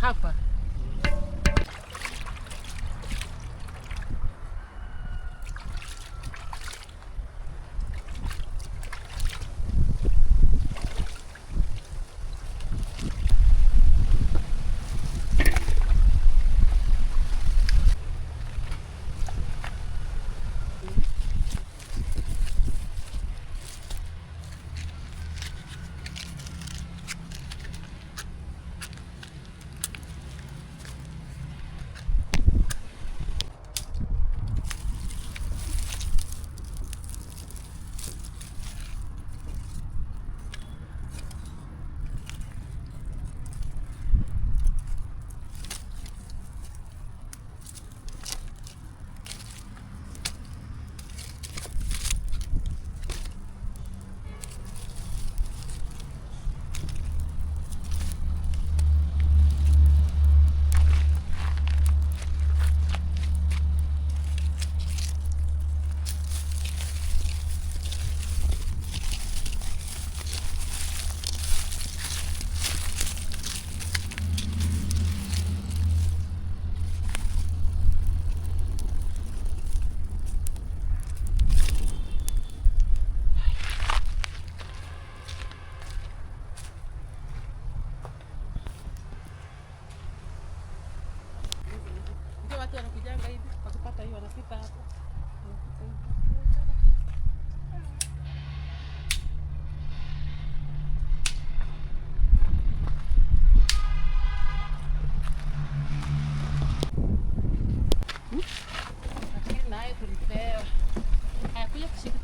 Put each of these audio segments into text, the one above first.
hapa. Watu wanakujanga hivi wakipata hiyo wanapita hapo. Lakini naye tulipewa. Hayakuja kushika.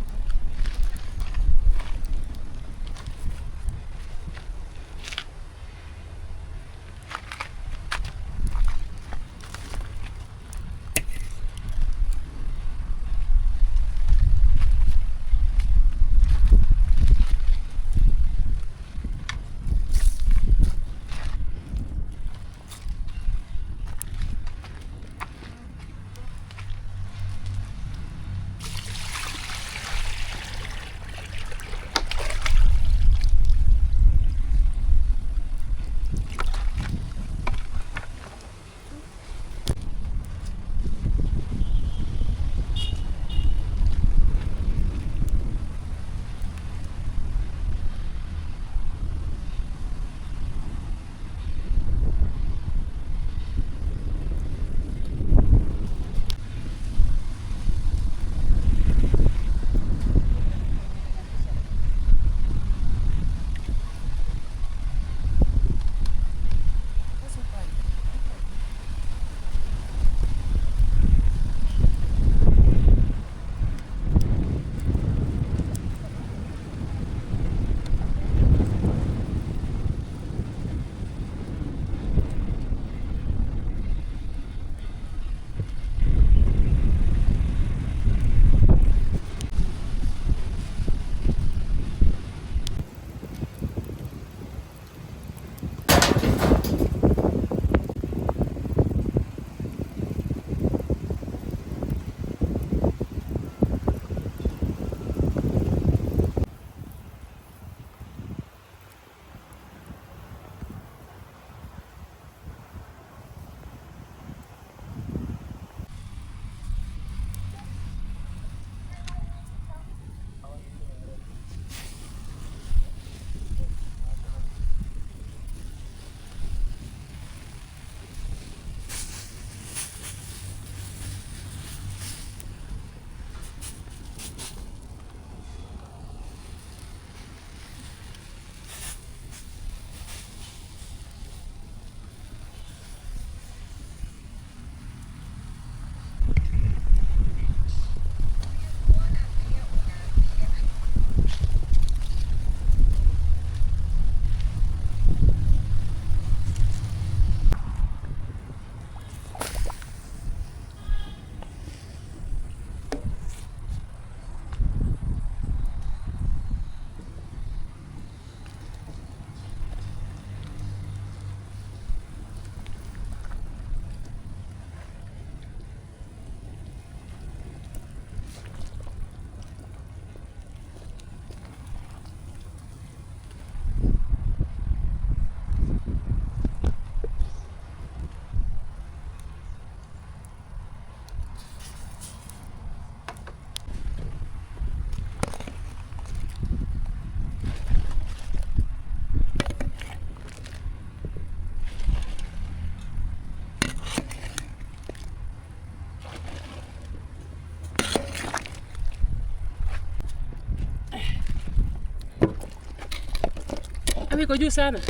Hewa iko juu sana.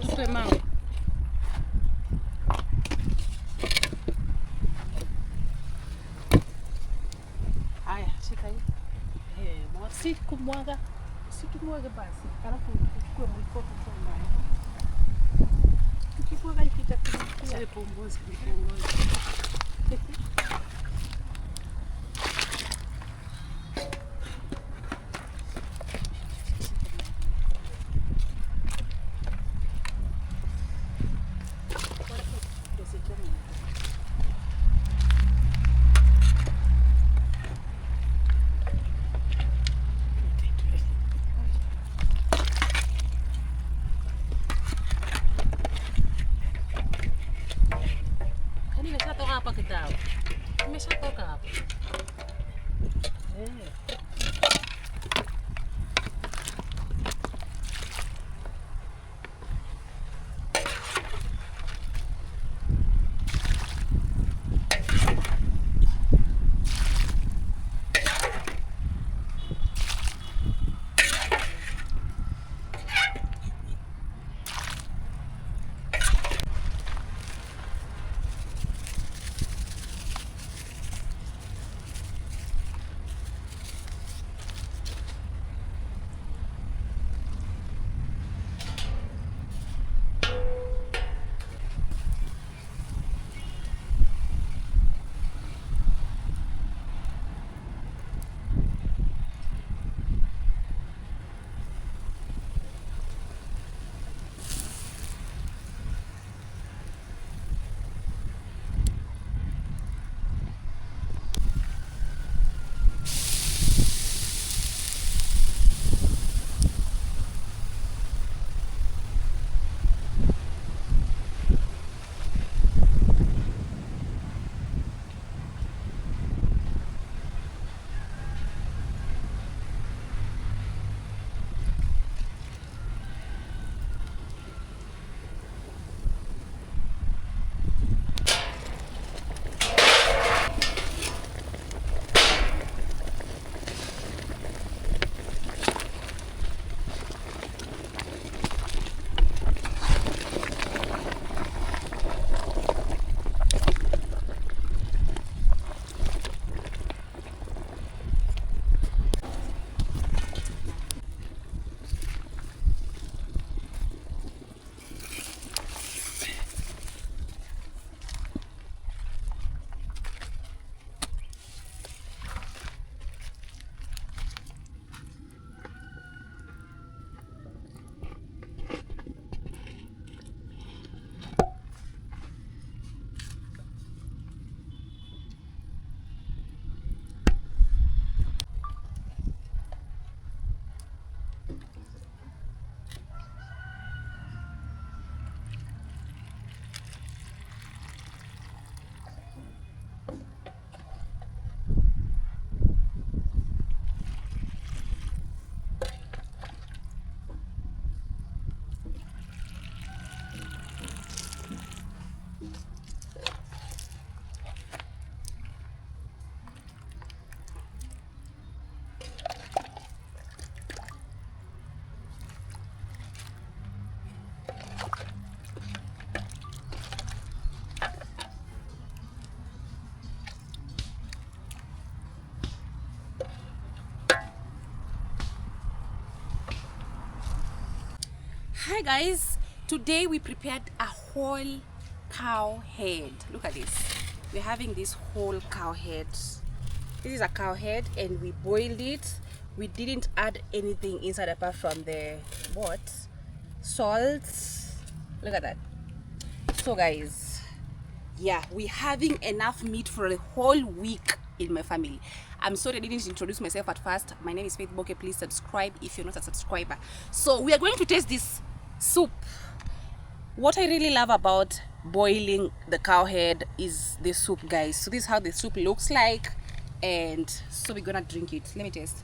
Usitoe mawe. Haya, shika hii. Si kumwaga. Si tumwaga basi. Alafu uchukue mwiko kwa ndani. Ukimwaga ikitakuwa. Sasa pombozi. Nimeshatoka hapa kitambo. Nimeshatoka hapa. Hi guys, today we prepared a whole cow head. Look at this. We're having this whole cow head. This is a cow head and we boiled it. We didn't add anything inside apart from the what? Salt. Look at that. So guys, yeah, we're having enough meat for a whole week in my family. I'm sorry I didn't introduce myself at first. My name is Faith Boke. Please subscribe if you're not a subscriber. So we are going to taste this soup. What I really love about boiling the cow head is the soup, guys. So this is how the soup looks like, and so we're gonna drink it. Let me taste.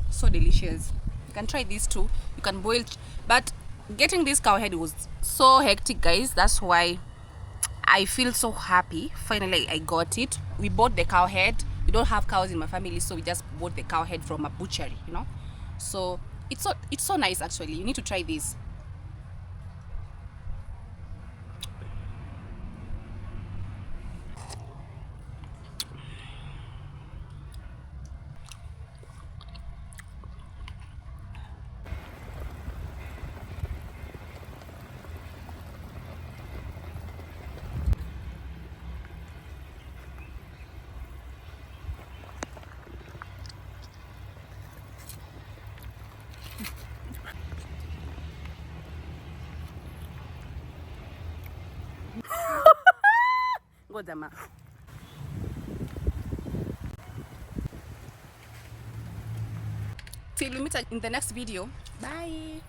So delicious. You can try this too. You can boil, but getting this cow head was so hectic, guys. That's why I feel so happy. Finally I got it. We bought the cow head. We don't have cows in my family, so we just bought the cow head from a butchery, you know. So it's so nice actually. You need to try this. Godama. Till we meet in the next video. Bye.